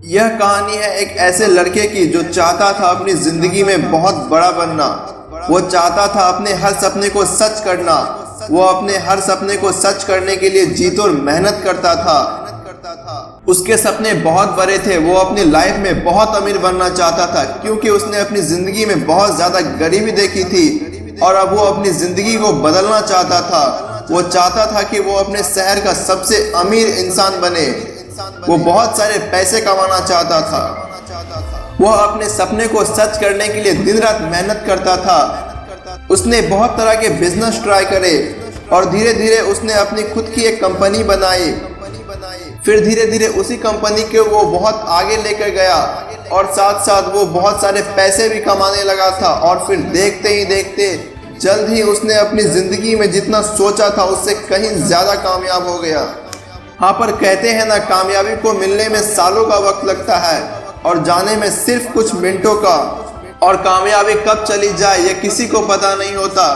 यह कहानी है एक ऐसे लड़के की जो चाहता था अपनी जिंदगी में बहुत बड़ा बनना। वो चाहता था अपने हर सपने को सच करना। वो अपने हर सपने को सच करने के लिए जी तोड़ मेहनत करता था। उसके सपने बहुत बड़े थे। वो अपनी लाइफ में बहुत अमीर बनना चाहता था, क्योंकि उसने अपनी जिंदगी में बहुत ज्यादा गरीबी देखी थी और अब वो अपनी जिंदगी को बदलना चाहता था। वो चाहता था कि वो अपने शहर का सबसे अमीर इंसान बने। वो बहुत सारे पैसे कमाना चाहता था। वो अपने सपने को सच करने के लिए दिन रात मेहनत करता था। उसने बहुत तरह के बिजनेस ट्राई करे और धीरे धीरे उसने अपनी खुद की एक कंपनी बनाई। फिर धीरे धीरे उसी कंपनी के वो बहुत आगे लेकर गया और साथ साथ वो बहुत सारे पैसे भी कमाने लगा था। और फिर देखते ही देखते जल्द ही उसने अपनी जिंदगी में जितना सोचा था उससे कहीं ज्यादा कामयाब हो गया। हाँ, पर कहते हैं ना, कामयाबी को मिलने में सालों का वक्त लगता है और जाने में सिर्फ कुछ मिनटों का। और कामयाबी कब चली जाए ये किसी को पता नहीं होता।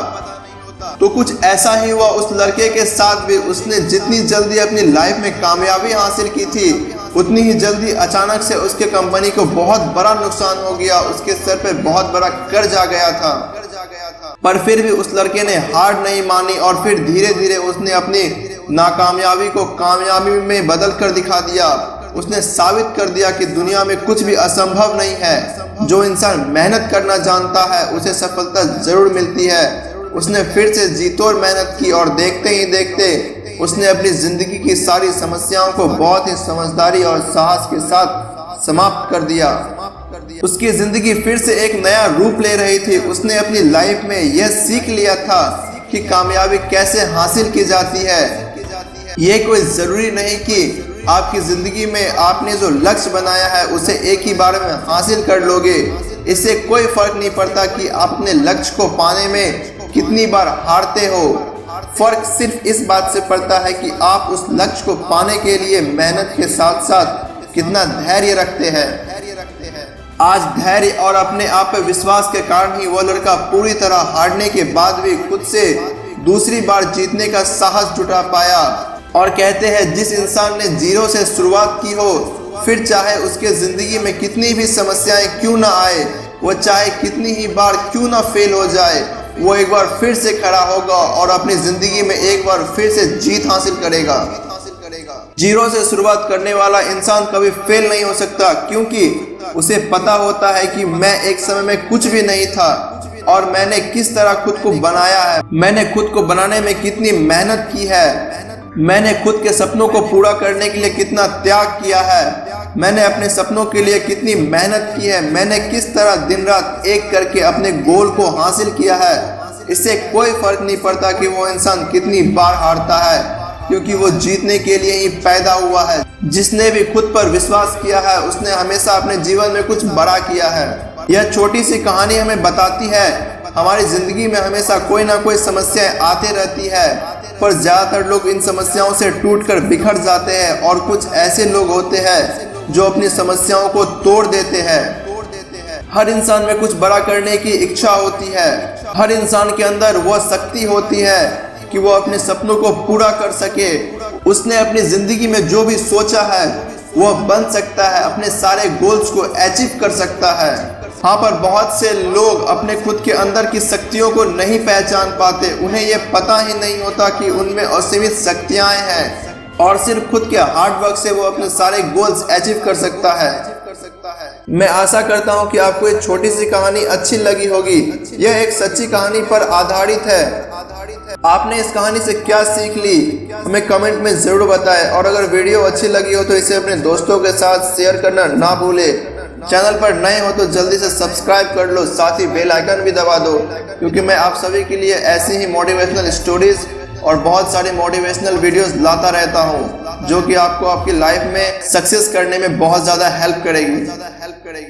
तो कुछ ऐसा ही हुआ उस लड़के के साथ भी। उसने जितनी जल्दी अपनी लाइफ में कामयाबी हासिल की थी, उतनी ही जल्दी अचानक से उसके कंपनी को बहुत बड़ा नुकसान हो गया। उसके सर पे बहुत बड़ा कर्ज आ गया था। पर फिर भी उस लड़के ने हार नहीं मानी और फिर धीरे धीरे उसने अपनी नाकामयाबी को कामयाबी में बदल कर दिखा दिया। उसने साबित कर दिया कि दुनिया में कुछ भी असंभव नहीं है। जो इंसान मेहनत करना जानता है उसे सफलता जरूर मिलती है। उसने फिर से जी तोड़ मेहनत की और देखते ही देखते उसने अपनी जिंदगी की सारी समस्याओं को बहुत ही समझदारी और साहस के साथ समाप्त कर दिया। उसकी जिंदगी फिर से एक नया रूप ले रही थी। उसने अपनी लाइफ में यह सीख लिया था कि कामयाबी कैसे हासिल की जाती है। ये कोई जरूरी नहीं कि आपकी जिंदगी में आपने जो लक्ष्य बनाया है उसे एक ही बार में हासिल कर लोगे। इससे कोई फर्क नहीं पड़ता कि आप अपने लक्ष्य को पाने में कितनी बार हारते हो। फर्क सिर्फ इस बात से पड़ता है कि आप उस लक्ष्य को पाने के लिए मेहनत के साथ साथ कितना धैर्य रखते हैं। आज धैर्य और अपने आप पर विश्वास के कारण ही वो लड़का पूरी तरह हारने के बाद भी खुद से दूसरी बार जीतने का साहस जुटा पाया। और कहते हैं, जिस इंसान ने जीरो से शुरुआत की हो, फिर चाहे उसके जिंदगी में कितनी भी समस्याएं क्यों ना आए, वो चाहे कितनी ही बार क्यों ना फेल हो जाए, वो एक बार फिर से खड़ा होगा और अपनी जिंदगी में एक बार फिर से जीत हासिल करेगा। जीरो से शुरुआत करने वाला इंसान कभी फेल नहीं हो सकता, क्योंकि उसे पता होता है कि मैं एक समय में कुछ भी नहीं था और मैंने किस तरह खुद को बनाया है। मैंने खुद को बनाने में कितनी मेहनत की है। मैंने खुद के सपनों को पूरा करने के लिए कितना त्याग किया है। मैंने अपने सपनों के लिए कितनी मेहनत की है। मैंने किस तरह दिन रात एक करके अपने गोल को हासिल किया है। इससे कोई फर्क नहीं पड़ता कि वो इंसान कितनी बार हारता है, क्योंकि वो जीतने के लिए ही पैदा हुआ है। जिसने भी खुद पर विश्वास किया है उसने हमेशा अपने जीवन में कुछ बड़ा किया है। यह छोटी सी कहानी हमें बताती है, हमारी जिंदगी में हमेशा कोई ना कोई समस्याएं आती रहती है, पर ज्यादातर लोग इन समस्याओं से टूटकर बिखर जाते हैं। और कुछ ऐसे लोग होते हैं जो अपनी समस्याओं को तोड़ देते हैं। हर इंसान में कुछ बड़ा करने की इच्छा होती है। हर इंसान के अंदर वो शक्ति होती है कि वो अपने सपनों को पूरा कर सके। उसने अपनी जिंदगी में जो भी सोचा है वो बन सकता है, अपने सारे गोल्स को अचीव कर सकता है। हाँ, पर बहुत से लोग अपने खुद के अंदर की शक्तियों को नहीं पहचान पाते। उन्हें ये पता ही नहीं होता कि उनमें असीमित शक्तियाँ हैं और सिर्फ खुद के हार्ड वर्क से वो अपने सारे गोल्स अचीव कर सकता है। मैं आशा करता हूँ कि आपको ये छोटी सी कहानी अच्छी लगी होगी। यह एक सच्ची कहानी पर आधारित है। आपने इस कहानी से क्या सीख ली हमें कमेंट में जरूर बताएं। और अगर वीडियो अच्छी लगी हो तो इसे अपने दोस्तों के साथ शेयर करना ना भूलें। चैनल पर नए हो तो जल्दी से सब्सक्राइब कर लो, साथ ही बेल आइकन भी दबा दो, क्योंकि मैं आप सभी के लिए ऐसी ही मोटिवेशनल स्टोरीज और बहुत सारी मोटिवेशनल वीडियोस लाता रहता हूँ, जो कि आपको आपकी लाइफ में सक्सेस करने में बहुत ज़्यादा हेल्प करेगी।